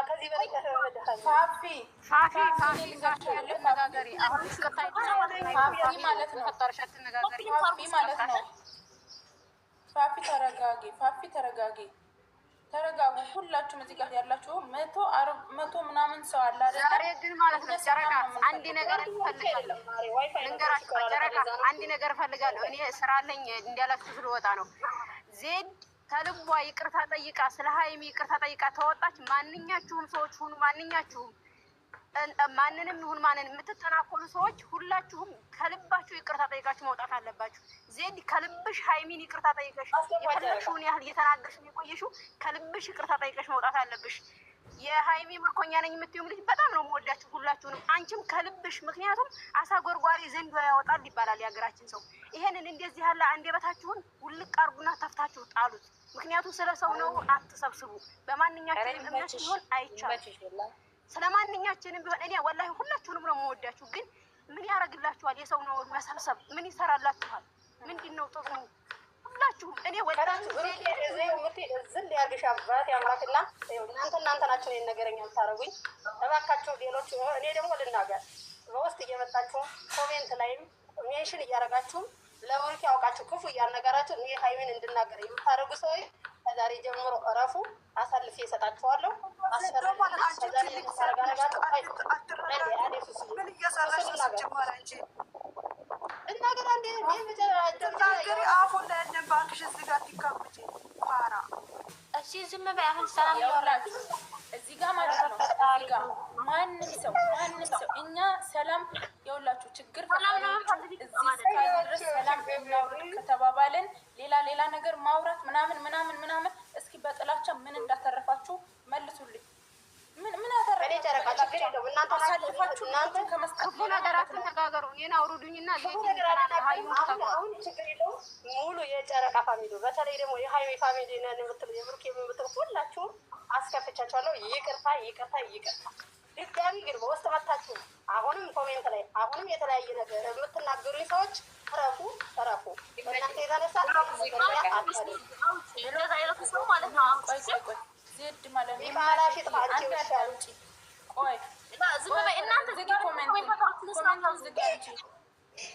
ከዚህ በላይ ፋፊ ተረጋጊ። ተረጋጉ። ሁላችሁም እዚህ ጋር ያላችሁ መቶ ምናምን ሰው አለ አይደል? ዛሬ ግን ማለት ነው ጨረቃ አንድ ነገር እፈልጋለሁ። ልንገራችሁ ጨረቃ አንድ ነገር እፈልጋለሁ። እኔ ስራ አለኝ እንዲያላችሁ ስለወጣ ነው። ዜድ ከልቧ ይቅርታ ጠይቃ ስለ ሀይሚ ይቅርታ ጠይቃ ተወጣች። ማንኛችሁም ሰዎች ሁኑ ማንኛችሁም ማንንም ይሁን ማንን የምትተናኮሉ ሰዎች ሁላችሁም ከልባችሁ ይቅርታ ጠይቃችሁ መውጣት አለባችሁ። ዜድ ከልብሽ ሀይሚን ይቅርታ ጠይቀሽ የፈለግሽውን ያህል እየተናገርሽ የቆየሽው ከልብሽ ይቅርታ ጠይቀሽ መውጣት አለብሽ። የሀይሚ ምርኮኛ ነኝ የምትዩም ልጅ በጣም ነው የምወዳችሁ ሁላችሁንም። አንቺም ከልብሽ ምክንያቱም አሳ ጎርጓሪ ዘንዶ ያወጣል ይባላል የሀገራችን ሰው። ይሄንን እንደዚህ ያለ አንደበታችሁን ውልቅ አርጉና ተፍታችሁ ጣሉት። ምክንያቱም ስለ ሰው ነው አትሰብስቡ። በማንኛችንም እምነት ሲሆን አይቻልም። ስለማንኛችንም ቢሆን እኔ ወላሂ ሁላችሁንም ነው የምወዳችሁ። ግን ምን ያደርግላችኋል? የሰው ነው መሰብሰብ ምን ይሰራላችኋል? ምንድን ነው ጥቅሙ? ሁላችሁም እኔ ወዳችሁ ዝል ያርግሻባት ያምላክና እናንተ ናችሁ ይሄን ነገረኛ የምታደርጉኝ። እባካችሁ ሌሎች እኔ ደግሞ ልናገር በውስጥ እየመጣችሁ ኮሜንት ላይም ሜንሽን እያደረጋችሁ ለወርቅ ያውቃችሁ ክፉ እያነገራችሁ እኔ ሀይሚን እንድናገር የምታደርጉ ሰዎች ከዛሬ ጀምሮ እረፉ። አሳልፌ እሰጣችኋለሁ። ዝም በይ አሁን ሰላም ያወራችሁ እዚህ ጋር ማለት ነው። እዚህ ጋር ማንም ሰው እኛ ሰላም የውላችሁ ችግር እዚህ ድረስ ሰላም እናውርድ ከተባባልን ሌላ ነገር ማውራት ምናምን እስኪ በጥላቻ ምን እንዳተረፋችሁ መልሱልኝ። ምን አተረፈ? ጨረቃ ችግር የለውም። እናንተ ከመስከፉ ነገር አትነጋገሩ። እኔን አውሩዱኝና አሁን ችግር የለውም። ሙሉ የጨረቃ ፋሚሊ በተለይ ደግሞ የሀይሚ ፋሚሊ ነን የምትሉ የብሩክ የምትሉ ሁላችሁም አስከፍቻችኋለሁ። ይቅርታ። ድጋሚ ግን በውስጥ መታችሁ አሁንም ኮሜንት ላይ አሁንም የተለያየ ነገር የምትናገሩኝ ሰዎች እረፉ። እናንተ የተነሳ ሰው ማለት ነው። ዜድ ማለት ነው ማራፊ ጥፋት ቆይ ዝም በይ እናንተ ዝጊ።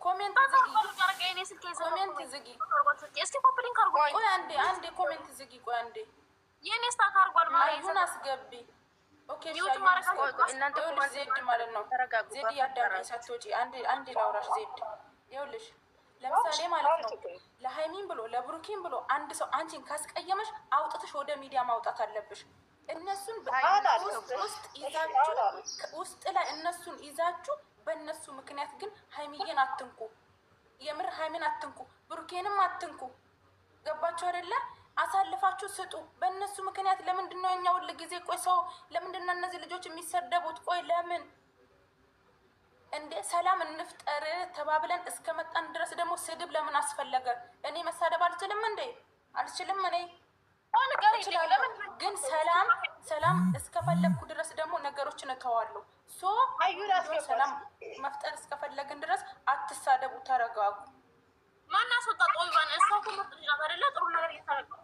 ኮሜንት ዝጊ። እስኪ ኮፕሊንግ አርጉ። ቆይ አንዴ ኮሜንት ዝጊ። ቆይ አንዴ የኔ ስታክ አርጓል ማለት ይሁን አስገቢ። ኦኬ ሚውት ማረግ እናንተ ዜድ ማለት ነው። ዜድ ያዳምጪ ሳትወጪ አንዴ ላውራሽ ዜድ ይኸውልሽ ለምሳሌ ማለት ነው ለሀይሚን ብሎ ለብሩኪን ብሎ አንድ ሰው አንቺን ካስቀየመሽ አውጥተሽ ወደ ሚዲያ ማውጣት አለብሽ። እነሱን ውስጥ ላይ እነሱን ይዛችሁ በእነሱ ምክንያት ግን ሀይሚዬን አትንኩ። የምር ሀይሚን አትንኩ፣ ብሩኬንም አትንኩ። ገባችሁ አይደለ? አሳልፋችሁ ስጡ። በእነሱ ምክንያት ለምንድን ነው እኛ ሁል ጊዜ ቆይ ሰው ለምንድን ነው እነዚህ ልጆች የሚሰደቡት? ቆይ ለምን እንደ ሰላም እንፍጠር ተባብለን እስከመጣን ድረስ ደግሞ ስድብ ለምን አስፈለገ? እኔ መሳደብ አልችልም እንዴ? አልችልም እኔ ግን ሰላም እስከፈለግኩ ድረስ ደግሞ ነገሮችን እተዋለሁ። ሰላም መፍጠር እስከፈለግን ድረስ አትሳደቡ፣ ተረጋጉ። ማናስወጣ ጦይባን እሷ ኮምርጥ ልጅ አይደለ? ጥሩ ነገር እየተረጋጋ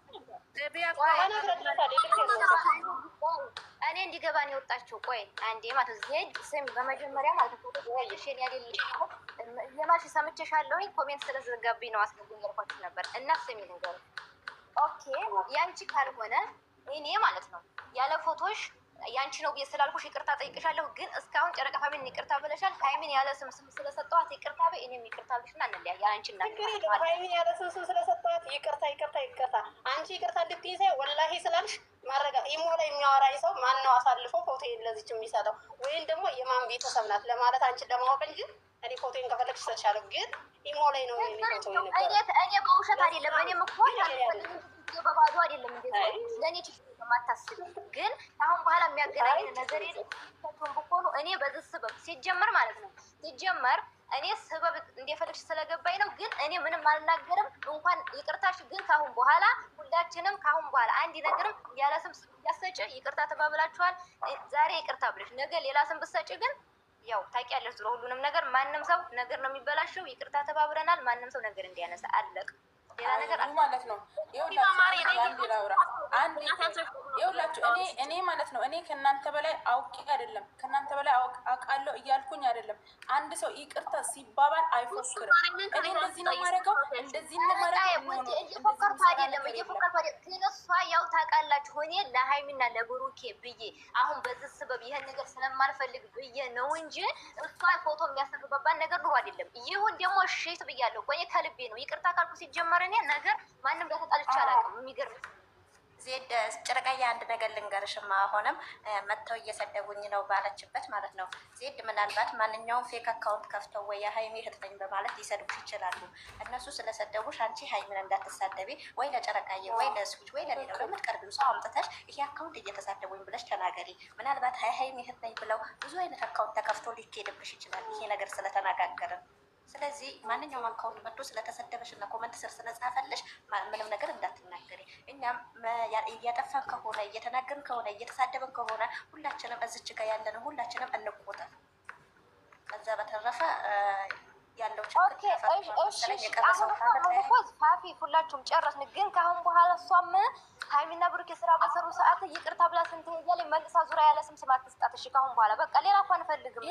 እኔ እንዲገባን የወጣችው ቆይ አንዴ ማለት ዜድ ስም በመጀመሪያ ማለት ነው ሸን ያደል የማሽ ሰምቼሻለሁ። ኮሜንት ስለዘጋብኝ ነው አስነግሬያችሁ ነበር እና ስሚ ነገር ኦኬ ያንቺ ካልሆነ እኔ ማለት ነው ያለ ፎቶሽ ያንቺ ነው ስላልኩሽ ይቅርታ ጠይቅሻለሁ። ግን እስካሁን ጨረቃ ፋሚሊ ይቅርታ ብለሻል። ሃይሚን ያለ ስም ስለሰጠኋት ይቅርታ በይ። እኔም ይቅርታ ብለሽና እንለያይ። አንቺና ሃይሚን ያለ ስም ስለሰጠኋት ይቅርታ። አንቺ ይቅርታ እንድትይ ሳይ ወላሂ ስላልሽ ማረጋ ኢሞ ላይ የሚያወራኝ ሰው ማን ነው አሳልፎ ፎቶዬን ለዚች የሚሰጠው ወይም ደግሞ የማን ቤተሰብ ናት ለማለት አንቺን ለማወቅ እንጂ እኔ ፎቶዬን ከፈለግሽ ሰጥሻለሁ። ግን ኢሞ ላይ ነው የሚፎቶ እኔ በውሸት አይደለም። እኔም እኮ በባዶ አይደለም እንደዚህ ለኔ ችግር ማታስብ። ግን አሁን በኋላ የሚያገናኝ ነገር የለም። ተንበቆኑ እኔ በዚህ ስበብ ሲጀመር ማለት ነው እኔ ስበብ እንደፈለግሽ ስለገባኝ ነው። ግን እኔ ምንም አልናገርም። እንኳን ይቅርታሽ ግን ካሁን በኋላ ሁላችንም ካሁን በኋላ አንድ ነገርም ያለ ስም ያሰጨ ይቅርታ ተባብላችኋል። ዛሬ ይቅርታ ብለሽ ነገ ሌላ ስም ብትሰጪ ግን ያው ታውቂያለሽ ዝሮ ሁሉንም ነገር ማንም ሰው ነገር ነው የሚበላሸው። ይቅርታ ተባብረናል። ማንም ሰው ነገር እንዲያነሳ አለቅ ሌላ ነገር ማለት ነው። ይኸውላችሁ እኔ ማለት ነው እኔ ከእናንተ በላይ አውቄ አይደለም ከእናንተ በላይ አውቃለሁ እያልኩኝ አይደለም። አንድ ሰው ይቅርታ ሲባባል አይፎክርም። እኔ እንደዚህ ነው የማደርገው እንደዚህ ነው የማደርገው እየፎከርኩ አይደለም ግን እሷ ያው ታውቃላችሁ እኔ ለሀይሚና ለብሩኬ ብዬ አሁን በዚህ ስበብ ይሄን ነገር ስለማልፈልግ ብዬ ነው እንጂ እሷ ፎቶ የሚያስነብባባት ነገር ኑሮ አይደለም። ይሁን ደግሞ እሺ ብያለሁ እኔ ከልቤ ነው ይቅርታ ካልኩ ሲጀመር እኔ ነገር ማንም ጋር ተጣልቼ አላውቅም። የሚገርም ዜድ ጨረቃዬ አንድ ነገር ልንገርሽማ፣ አሁንም መጥተው እየሰደቡኝ ነው ባለችበት ማለት ነው። ዜድ ምናልባት ማንኛውም ፌክ አካውንት ከፍተው ወይ የሀይሚ እህት ነኝ በማለት ሊሰድቡሽ ይችላሉ። እነሱ ስለሰደቡሽ አንቺ ሀይሚን እንዳትሳደቢ ወይ ለጨረቃዬ ወይ ለስዊች ወይ ለሌላው ለምትቀርቢው ሰው አምጥተሽ ይሄ አካውንት እየተሳደቡኝ ብለሽ ተናገሪ። ምናልባት ሀይሚ እህት ነኝ ብለው ብዙ አይነት አካውንት ተከፍቶ ሊኬድብሽ ይችላል ይሄ ነገር ስለተነጋገርን። ስለዚህ ማንኛውም አካውንት መጥቶ ስለተሰደበሽ እና ኮመንት ስር ስለጻፈልሽ ምንም ነገር እንዳትናገሪ። እኛም እያጠፋን ከሆነ እየተናገርን ከሆነ እየተሳደብን ከሆነ ሁላችንም እዚች ጋር ያለንን ሁላችንም እንቆጠር። ከዛ በተረፈ ያለው ፋፊ ሁላችሁም ጨረስን። ግን ከአሁን በኋላ እሷም ሀይሚና ብሩክ የስራ በሰሩ ሰዓት ይቅርታ ብላ ስንት እያለ መልሳ ዙሪያ ያለ ስም አትስጣት። እሺ ከአሁን በኋላ በቃ ሌላ እኮ አንፈልግም።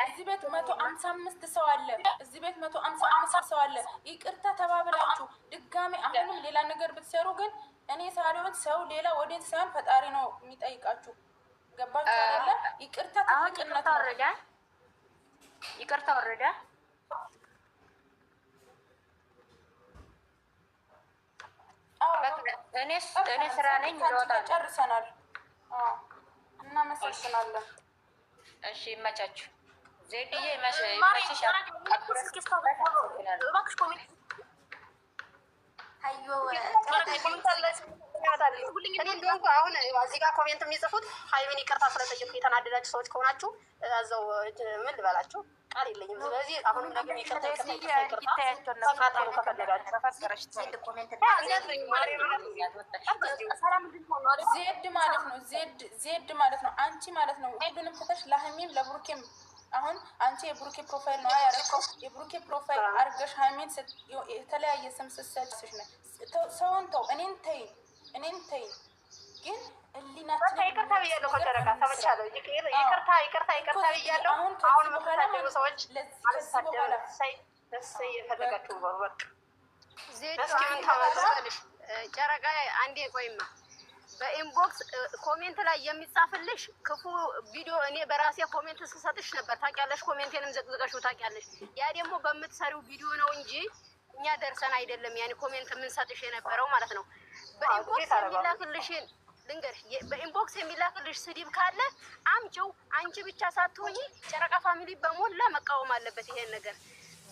እዚህ ቤት 155 ሰው አለ። እዚህ ቤት 155 ሰው አለ። ይቅርታ ተባብላችሁ ድጋሜ አሁንም ሌላ ነገር ብትሰሩ ግን እኔ ሳልሆን ሰው ሌላ ወዴት ሳይሆን ፈጣሪ ነው የሚጠይቃችሁ። ገባችሁ አይደለ? ይቅርታ ትልቅነት ነው። ይቅርታ ወረደ። እኔ ስራ ነኝ ጨርሰናል። እናመሰግናለን። እሺ ይመቻችሁ። ዜድዬ አሁን እዚህ ጋር ኮሜንት የሚጽፉት ሀይሚን ይቅርታ ስለጠየቁ የተናደዳችሁ ሰዎች ከሆናችሁ እዛው ምን ልበላችሁ ቃል የለኝም። ስለዚህ አሁንም ነገር ይቅርታ ዜድ ማለት ነው አንቺ ማለት ነው ሁሉንም ፍተሽ ለሀይሚም ለብሩኬም አሁን አንቺ የብሩኬ ፕሮፋይል ነው ያደረገው። የብሩኬ ፕሮፋይል አድርገሽ ሀይሚን የተለያየ ስም ስትሰጭሽ ነው። ሰውን ተው፣ እኔን ተይ ግን ህሊናችን ይቅርታ ብያለሁ። ከጨረቃ ሰምቻለሁ። ይቅርታ ብያለሁ። አሁን የምትሳደቡ ሰዎች እሰይ የፈለጋችሁ በቃ ጨረቃ አንዴ ቆይማ በኢንቦክስ ኮሜንት ላይ የሚጻፍልሽ ክፉ ቪዲዮ እኔ በራሴ ኮሜንት ስሰጥሽ ነበር ታውቂያለሽ። ኮሜንቴንም ዘቅዝቀሽው ታውቂያለሽ። ያ ደግሞ በምትሰሪው ቪዲዮ ነው እንጂ እኛ ደርሰን አይደለም ያኔ ኮሜንት የምንሰጥሽ የነበረው ማለት ነው። በኢንቦክስ የሚላክልሽን ልንገርሽ፣ በኢንቦክስ የሚላክልሽ ስድብ ካለ አምጪው። አንቺ ብቻ ሳትሆኚ ጨረቃ ፋሚሊ በሞላ መቃወም አለበት ይሄን ነገር።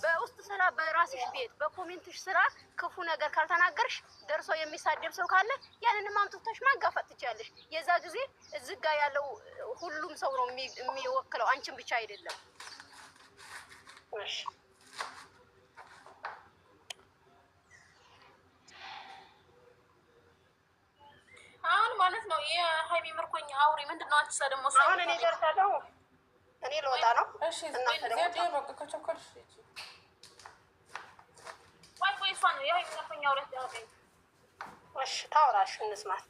በውስጥ ስራ በራስሽ ቤት በኮሜንትሽ ስራ ክፉ ነገር ካልተናገርሽ ደርሶ የሚሳደብ ሰው ካለ ያንንም አምጥተሽ ማጋፈጥ ትችያለሽ። የዛ ጊዜ እዚህ ጋር ያለው ሁሉም ሰው ነው የሚወክለው፣ አንቺን ብቻ አይደለም። አሁን ማለት ነው የሀይሚ ምርኮኛ አውሪ ምንድን ነው? አንቺ ደግሞ አሁን እኔ ደርሳለሁ። እኔ ልወጣ ነው። እሺ ዜድ በቃ ከቸኮልሽ ወይ እሷን የሀይሚ ምርኮኛ አውሪ ያውቀኝ። እሺ ታውራሽ እንስማት።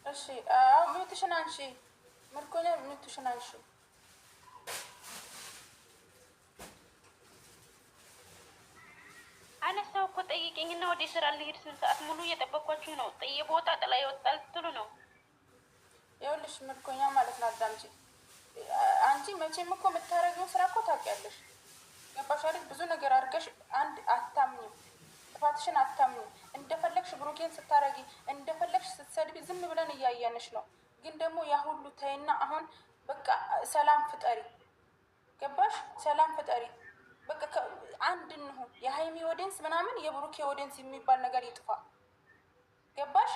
እሺ ሚውትሽን አንሺ፣ ምርኮኛ ሚውትሽን አንሺ። አነሳው እኮ ጠይቂኝና ወደ ስራ ልሄድ ስል ሰዓት ሙሉ እየጠበኳችሁ ነው። ቦታ ጥላ ይወጣል ትሉ ነው። ይኸውልሽ ምርኮኛ ማለት ነው አዳምጪ። አንቺ መቼም እኮ የምታረጊው ስራ እኮ ታውቂያለሽ። ገባሽ አይደል? ብዙ ነገር አድርገሽ አንድ አታምኚም፣ ጥፋትሽን አታምኚም። እንደፈለግሽ ብሩኬን ስታረጊ እንደፈለግሽ ስትሰድቢ ዝም ብለን እያየንሽ ነው። ግን ደግሞ ያ ሁሉ ተይና አሁን በቃ ሰላም ፍጠሪ። ገባሽ? ሰላም ፍጠሪ። በቃ አንድ እንሁን። የሀይሚ ኦዲየንስ ምናምን የብሩኬ ኦዲየንስ የሚባል ነገር ይጥፋ። ገባሽ?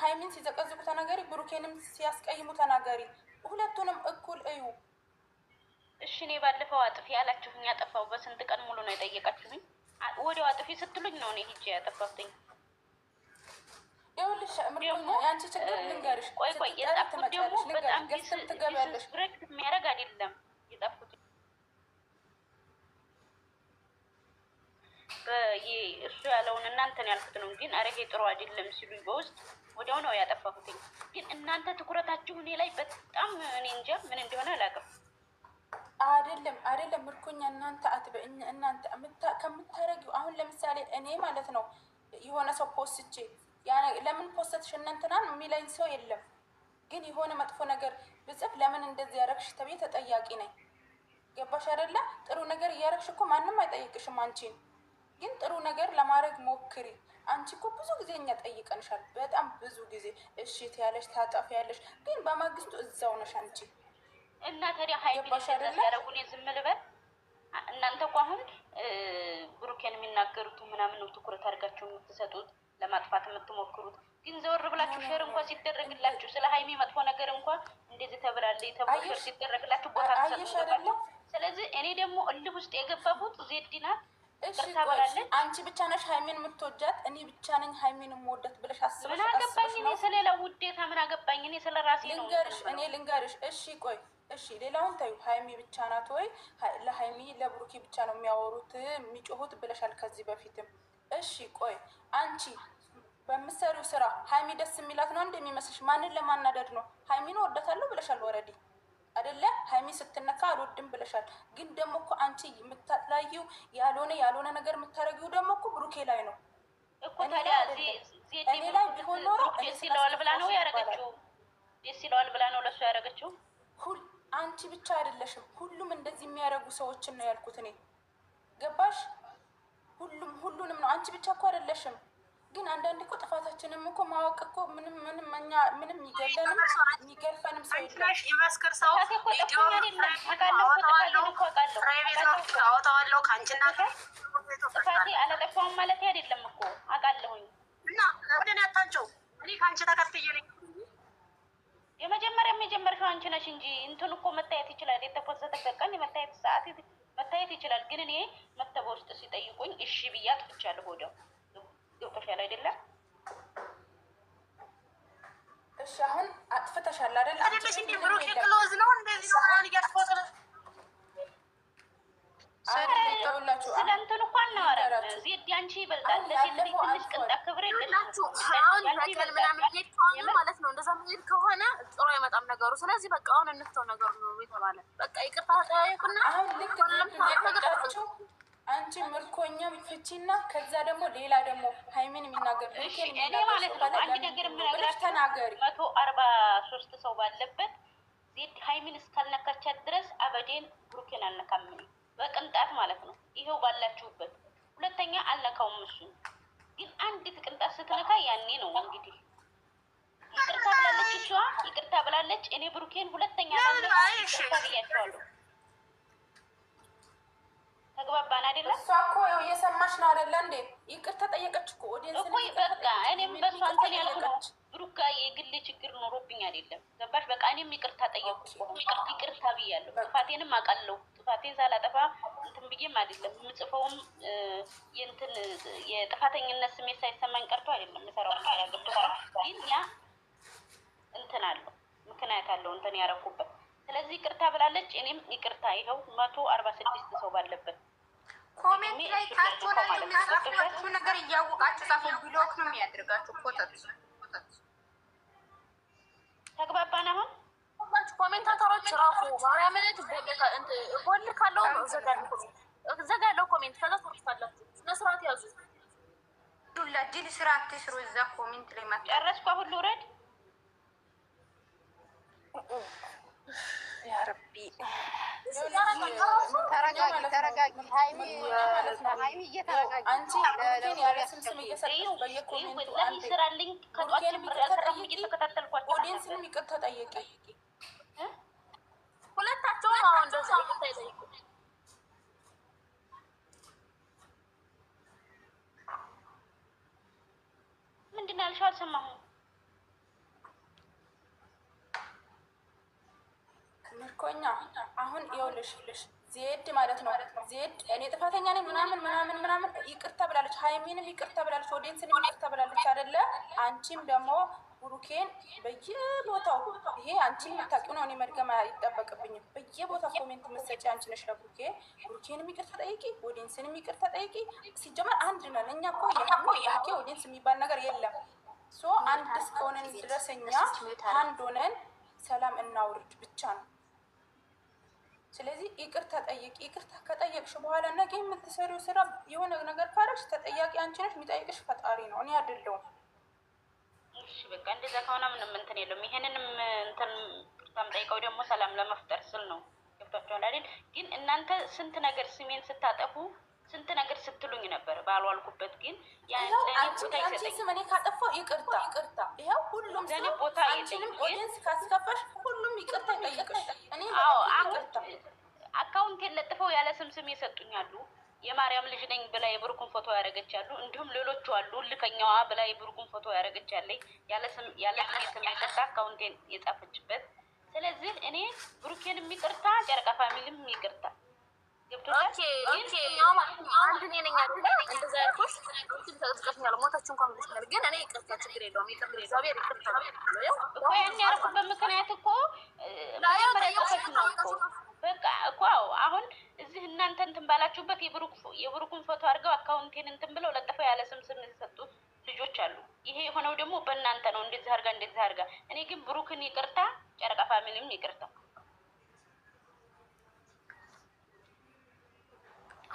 ሀይሚን ሲዘቀዝቁ ተናገሪ፣ ብሩኬንም ሲያስቀይሙ ተናገሪ። ሁለቱንም እኩል እዩ። እሺ እኔ ባለፈው አጥፊ ያላችሁኝ ያጠፋው በስንት ቀን ሙሉ ነው የጠየቃችሁኝ? ወዲያው አጥፊ ስትሉኝ ነው እኔ ሂጄ ያጠፋብኝ። ይኸውልሽ ምርኮኛ የአንቺ ችግር ልንገርሽ። ቆይ የጻፍኩት ደግሞ በጣም ዲስሬክት የሚያደርግ አይደለም የጻፍኩት እሱ ያለውንና ለእናንተን ያልኩት ነው። ግን ኧረ ይሄ ጥሩ አይደለም ሲሉኝ በውስጥ ወዲያው ነው ያጠፋሁትኝ። ግን እናንተ ትኩረታችሁ እኔ ላይ በጣም እኔ እንጃ ምን እንደሆነ አላውቅም። አይደለም ምርኮኛ እናንተ አትበእኝ። እናንተ ከምታረጊው አሁን ለምሳሌ እኔ ማለት ነው የሆነ ሰው ፖስትቼ ለምን ፖስትሽ እናንተናን የሚለኝ ሰው የለም። ግን የሆነ መጥፎ ነገር ብጽፍ ለምን እንደዚህ ያረግሽ ተብዬ ተጠያቂ ነኝ። ገባሽ አይደለ? ጥሩ ነገር እያረግሽ እኮ ማንም አይጠይቅሽም አንቺን። ግን ጥሩ ነገር ለማድረግ ሞክሪ። አንቺ እኮ ብዙ ጊዜ እኛ ጠይቀንሻል፣ በጣም ብዙ ጊዜ እሺ ትያለሽ፣ ታጠፊያለሽ፣ ግን በማግስቱ እዛው ነሽ አንቺ። እና ታዲያ ሀይሚ ያደረጉን ዝም ልበል? እናንተ እኮ አሁን ብሩኬን የሚናገሩት ምናምን ነው ትኩረት አድርጋችሁ የምትሰጡት፣ ለማጥፋት የምትሞክሩት። ግን ዘወር ብላችሁ ሼር እንኳ ሲደረግላችሁ ስለ ሀይሚ መጥፎ ነገር እንኳ እንደዚህ ተብላለች ተብሎ ሼር ሲደረግላችሁ ቦታ ተሰጥቷል። ስለዚህ እኔ ደግሞ እልህ ውስጥ የገባሁት ዜድ ናት። አንቺ ብቻ ነሽ ሀይሚን የምትወጃት፣ እኔ ብቻ ነኝ ሀይሚን የምወዳት ብለሽ አስበሽ ምን አገባኝ እኔ ስለሌላ ውዴታ ምን አገባኝ እኔ ስለ ራሴ ነው ልንገርሽ። እሺ ቆይ እሺ ሌላውን ታዩ። ሀይሚ ብቻ ናት ወይ ለሀይሚ ለብሩኬ ብቻ ነው የሚያወሩት የሚጮሁት ብለሻል ከዚህ በፊትም። እሺ ቆይ አንቺ በምትሰሪው ስራ ሀይሚ ደስ የሚላት ነው እንደሚመስልሽ? ማንን ለማናደድ ነው? ሀይሚን ወዳታለሁ ብለሻል ወረዲ አይደለ? ሀይሚ ስትነካ አልወድም ብለሻል። ግን ደግሞ እኮ አንቺ የምታጥላዩ ያልሆነ ነገር የምታረጊው ደግሞ እኮ ብሩኬ ላይ ነው እኮ። ታዲያ እኔ ላይ ቢሆን ኖሮ ደስ ይለዋል ብላ ነው ያረገችው። ደስ ይለዋል ብላ ነው ለሱ ያረገችው። አንቺ ብቻ አይደለሽም፣ ሁሉም እንደዚህ የሚያደርጉ ሰዎችን ነው ያልኩት እኔ። ገባሽ? ሁሉንም ነው። አንቺ ብቻ እኮ አይደለሽም። ግን አንዳንድ እኮ ጥፋታችንም እኮ ማወቅ እኮ ምንም ይገለንም የሚገልፈንም ሰው የለም። ይመስክር ሰው አወጣዋለሁ ከአንቺና ጥፋቴ አላጠፋሁም ማለት አይደለም እኮ አውቃለሁኝ። እና ወደ እኔ አታንቺው እኔ ከአንቺ ተከትዬ ነኝ። የመጀመሪያ የጀመርሽው አንቺ ነሽ እንጂ እንትን እኮ መታየት ይችላል። የተፖሰተ ቀን የመታየት ሰዓት መታየት ይችላል። ግን እኔ መተበ ውስጥ ሲጠይቁኝ እሺ ብዬ አጥፍቻለሁ። ወዲያው ገብቶሻል አይደለም? እሺ አሁን አጥፍተሻል አይደል? አይደለሽ እንዴ? ብሩክ ክሎዝ ነው እንደዚህ ነው ማለት ያጥፎት ነው። ስለ እንትን እኮ አናወራም። ዜድ አንቺ ይበልጣል። ለዚህ ትንሽ ቅንጣት ክብር የለሽም። አሁን በቀል ምናምን ሄድ ከሆነ ማለት ነው እንደዛ ሄድ ከሆነ ጥሩ አይመጣም ነገሩ። ስለዚህ በቃ አሁን እንፍተው ነገሩ ነው የተባለ። በቃ ይቅርታ ተጠያየቁና አሁን ልክ ተቀጣጣችሁ። አንቺ ምርኮኛም ፍቺና ከዛ ደግሞ ሌላ ደግሞ ሀይሚን የሚናገር እኔ ማለት ነው አንድ ነገር የምነግራችሁ ተናገሪ። 143 ሰው ባለበት ዜድ ሀይሚን እስካልነካቻት ድረስ አበዴን ብሩኬን አልነካም በቅንጣት ማለት ነው። ይሄው ባላችሁበት። ሁለተኛ አልነካውም። እሱ ግን አንዲት ቅንጣት ስትነካ ያኔ ነው እንግዲህ ይቅርታ ብላለች። እሷ ይቅርታ ብላለች። እኔ ብሩኬን ሁለተኛ ይቅርታ ብያቸዋለሁ። ተግባባን አይደለ? እሷ እኮ እየሰማሽ ነው አይደለ እንዴ? ይቅርታ ጠየቀች እኮ ኦዲየንስ እኮ በቃ እኔም በሷ እንትን ያልኩት ብሩክ ጋር የግል ችግር ኖሮብኝ አይደለም። ገባሽ? በቃ እኔም ይቅርታ ጠየቁ። ይቅርታ ብያለሁ። ጥፋቴንም አውቃለሁ። ጥፋቴን ሳላጠፋ እንትን ብዬም አይደለም የምጽፈውም የእንትን የጥፋተኝነት ስሜት ሳይሰማኝ ቀርቶ አይደለም የምሰራው ነገር ያገብቶታል። ግን ያ እንትን አለው ምክንያት አለው እንትን ያረኩበት። ስለዚህ ይቅርታ ብላለች። እኔም ይቅርታ ይኸው 146 ሰው ባለበት ኮሜንት ላይ ታችሁ ላይ የሚያስቀምጣችሁ ነገር እያወቃችሁ ጻፉ። ብሎክ ነው የሚያደርጋችሁ። ተግባባን። አሁን ኮሜንታተሮች ራሱ ማርያምን ቦል ካለው ዘጋለው ኮሜንት ከዛ ታርፋላችሁ። መስራት ያዙ ሁላ ዲል ስራ አትስሩ። እዛ ኮሜንት ላይ ማለት ጨረስኩ። ሁሉ ረድ ያ ረቢ ተረጋጊ። ሃይሚ እየተረጋጊ አንቺ ግን ያለ ስም እየሰጠሽ በየኮሜንቱ አንዴ ስራልኝ ከጧት ጀምሮ ያሰራም እየተከታተልኳቸው ኦዲየንስንም ይቅርታ ጠየቂ። ሁለታቸውም አሁን እንደዛ ይቅርታ ይጠይቁ። ምንድን ነው ያልሽው? አልሰማሁም። ምርኮኛ አሁን ይኸውልሽ ዜድ ማለት ነው። ዜድ እኔ ጥፋተኛ ነኝ ምናምን ምናምን ምናምን ይቅርታ ብላለች። ሀይሚንም ይቅርታ ብላለች። ኦዲየንስንም ይቅርታ ብላለች አይደለ? አንቺም ደግሞ ብሩኬን በየቦታው ይሄ አንቺ የምታውቂው ነው። እኔ መድገም አይጠበቅብኝም። በየቦታው ኮሜንት መሰጪ አንቺ ነሽ ለብሩኬ። ብሩኬንም ይቅርታ ጠይቂ፣ ኦዲየንስንም ይቅርታ ጠይቂ። ሲጀመር አንድ ነን እኛ እኮ የብሩኬ ኦዲየንስ የሚባል ነገር የለም። ሶ አንድ እስከሆነን ድረስ እኛ አንድ ሆነን ሰላም እናውርድ ብቻ ነው። ስለዚህ ይቅርታ ጠይቂ። ይቅርታ ከጠየቅሽ በኋላ ነገ የምትሰሪው ስራ የሆነ ነገር ካረግሽ ተጠያቂ አንቺ ነሽ። የሚጠይቅሽ ፈጣሪ ነው፣ እኔ አይደለሁም። እሺ በቃ እንደዛ ከሆነ ምንም እንትን የለውም። ይሄንንም እንትን ቅርታም ጠይቀው ደግሞ ሰላም ለመፍጠር ስል ነው። ገብቷችኋል አይደል? ግን እናንተ ስንት ነገር ስሜን ስታጠፉ ስንት ነገር ስትሉኝ ነበር ባልዋልኩበት። ግን አንቺ ስም እኔ ካጠፋው ይቅርታ ይቅርታ። ይኸው ሁሉም ሰው ቦታ አንቺንም ኦዲየንስ ካስከፋሽ ሁሉም ይቅርታ ይጠይቅሽ። እኔ አካውንቴን ለጥፈው ያለ ስም የሰጡኛሉ። የማርያም ልጅ ነኝ ብላ የብሩክን ፎቶ ያደረገቻሉ። እንዲሁም ሌሎቹ አሉ። ልከኛዋ ብላ የብሩክን ፎቶ ያደረገቻለኝ ያለ ስም የሰጠ አካውንቴን የጻፈችበት። ስለዚህ እኔ ብሩኬን የሚቅርታ ጨረቃ ፋሚሊም የሚቅርታ አንድ እኔ ነኝ አይደል? እንደዛ ያልኩሽ ተቀስቀሽኛል። ሞታችሁ እንኳን ብለሽኛል። ግን እኔ ይቅርታ ችግር የለውም። ይቅርታ እግዚአብሔር ይቅርታ እኮ ያን ያደረኩበት ምክንያት እኮ በቃ እኮ አሁን እዚህ እናንተ እንትን ባላችሁበት የብሩክን ፎቶ አድርገው አካውንቴን እንትን ብለው ለጥፈው ያለ ስም የሰጡ ልጆች አሉ። ይሄ የሆነው ደግሞ በእናንተ ነው። እንደዚህ አድርጋ እኔ ግን ብሩክን ይቅርታ ጨረቃ ፋሚሊም ይቅርታ።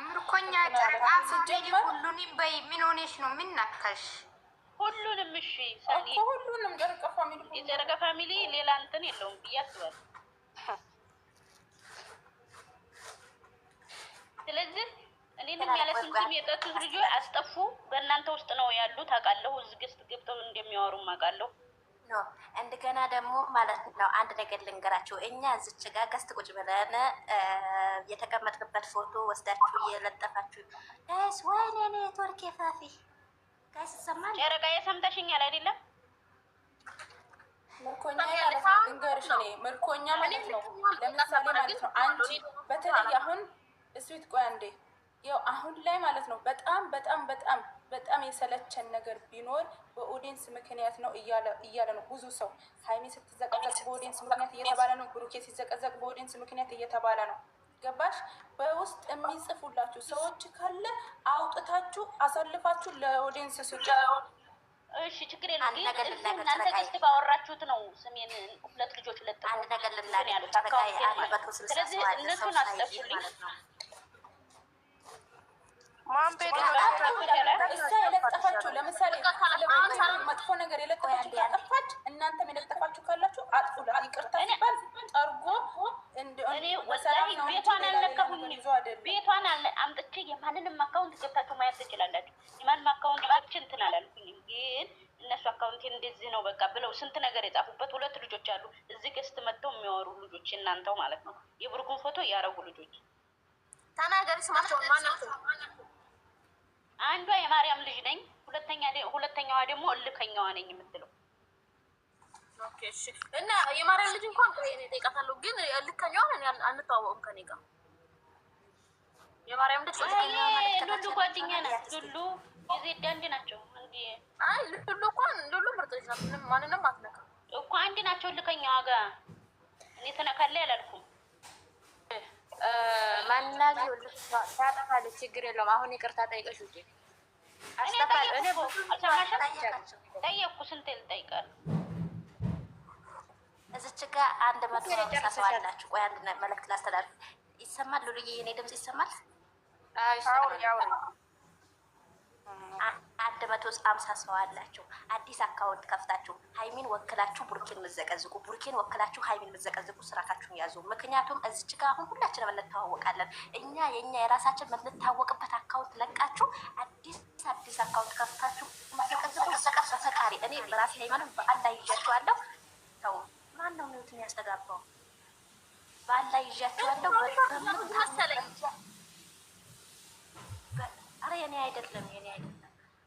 ምርኮኛ ጨረቃ ፋሚሊ ሁሉንም በይ። ምን ሆነሽ ነው? ምን ነካሽ? ሁሉንም እሺ፣ ሁሉንም የጨረቃ ፋሚሊ ሌላ እንትን የለውም ብዬ አስባለሁ። ስለዚህ እኔንም ያለ ስም የጠጡት ልጆች አስጠፉ። በእናንተ ውስጥ ነው ያሉት አውቃለሁ። እዚህ ገስት ገብተው እንደሚያወሩም አውቃለሁ። እንደገና ደግሞ ማለት ነው አንድ ነገር ልንገራችሁ። እኛ እዚች ጋር ገስት ቁጭ ብለን የተቀመጥንበት ፎቶ ወስዳችሁ እየለጠፋችሁ ጋይስ፣ ወይኔ ኔትወርክ የፋፊ ጋይስ ይሰማል። ጨረቃ የሰምተሽኛል አይደለም? ምርኮኛ ማለት ነው። ልንገርሽ እኔ ምርኮኛ ማለት ነው። ለምሳሌ ማለት ነው አንቺ በተለይ አሁን እስዊት ቆይ አንዴ፣ ያው አሁን ላይ ማለት ነው በጣም በጣም በጣም በጣም የሰለቸን ነገር ቢኖር በኦዲየንስ ምክንያት ነው እያለ ነው ብዙ ሰው። ሀይሚ ስትዘቀዘቅ በኦዲየንስ ምክንያት እየተባለ ነው። ብሩኬ ሲዘቀዘቅ በኦዲየንስ ምክንያት እየተባለ ነው። ገባሽ? በውስጥ የሚጽፉላችሁ ሰዎች ካለ አውጥታችሁ አሳልፋችሁ ለኦዲየንስ ስጡ። እሺ ችግር የለም። እናንተ ገስት ባወራችሁት ነው ስሜን ሁለት ልጆች ለጥፎ አንድ ነገር ልናገር ያሉት አካውንት። ስለዚህ እነሱን አስጠፉልኝ። እሷ የለጠፋችሁ ለምሳሌ መጥፎ ነገር የለጠፋችሁ ካጠፋች እናንተም የለጠፋችሁ ካላችሁ አጥፉ። ይቅርታ ሲባል ጠርጎ ቤቷን አልነካሁኝ። ቤቷን አምጥቼ የማንንም አካውንት ገብታችሁ ማየት ትችላላችሁ። የማንም አካውንት ገብቼ እንትን አላልኩኝም። ግን እነሱ አካውንቴን እንደዚህ ነው በቃ ብለው ስንት ነገር የጻፉበት ሁለት ልጆች አሉ። እዚህ ገስት መጥተው የሚያወሩ ልጆች እናንተው ማለት ነው። የብሩክን ፎቶ ያረጉ ልጆች ተናገሪ ስማቸውን። ማናቸው? አንዷ የማርያም ልጅ ነኝ፣ ሁለተኛዋ ደግሞ እልከኛዋ ነኝ የምትለው። ኦኬ እሺ። እና የማርያም ልጅ እንኳን እኔ እጠይቃታለሁ፣ ግን እልከኛዋን እኔ አንተዋወቅም ከኔ ጋር። የማርያም ልጅ ሉሉ ጓደኛ ናት። ሉሉ የዜድ አንድ ናቸው። አይ ሉሉ እንኳን ሉሉ ምርጥ ልጅ ናት። ማንንም አትነካም እኮ አንድ ናቸው። እልከኛዋ ጋር እኔ ተነካለ ያላልኩም። ማናገር ታጠፋለች፣ ችግር የለውም። አሁን ይቅርታ ጠይቀሽ ውጪ። ጠየቅኩ። ስንት ልጠይቃል? እዚች ጋር 150 ሰው አላችሁ። ቆይ አንድ መልዕክት ላስተላልፍ። ይሰማል? ሉሉዬ የኔ ድምጽ ይሰማል? 150 ሰው አላችሁ። አዲስ አካውንት ከፍታችሁ ሀይሚን ወክላችሁ ቡርኪን ምዘቀዝቁ፣ ቡርኪን ወክላችሁ ሀይሚን ምዘቀዝቁ። ስራካችሁን ያዙ። ምክንያቱም እዚች ጋር አሁን ሁላችንም እንተዋወቃለን። እኛ የኛ የራሳችን የምንታወቅበት አካውንት ለቃችሁ አዲስ አካውንት ከፍታችሁ ምዘቀዝቁ። በፈጣሪ እኔ በራሴ ሃይማኖት በአላህ ይዣችኋለሁ። ተው ማን ነው ሚውትን ያስተጋባው? በአላህ ይዣችኋለሁ። አረ የኔ አይደለም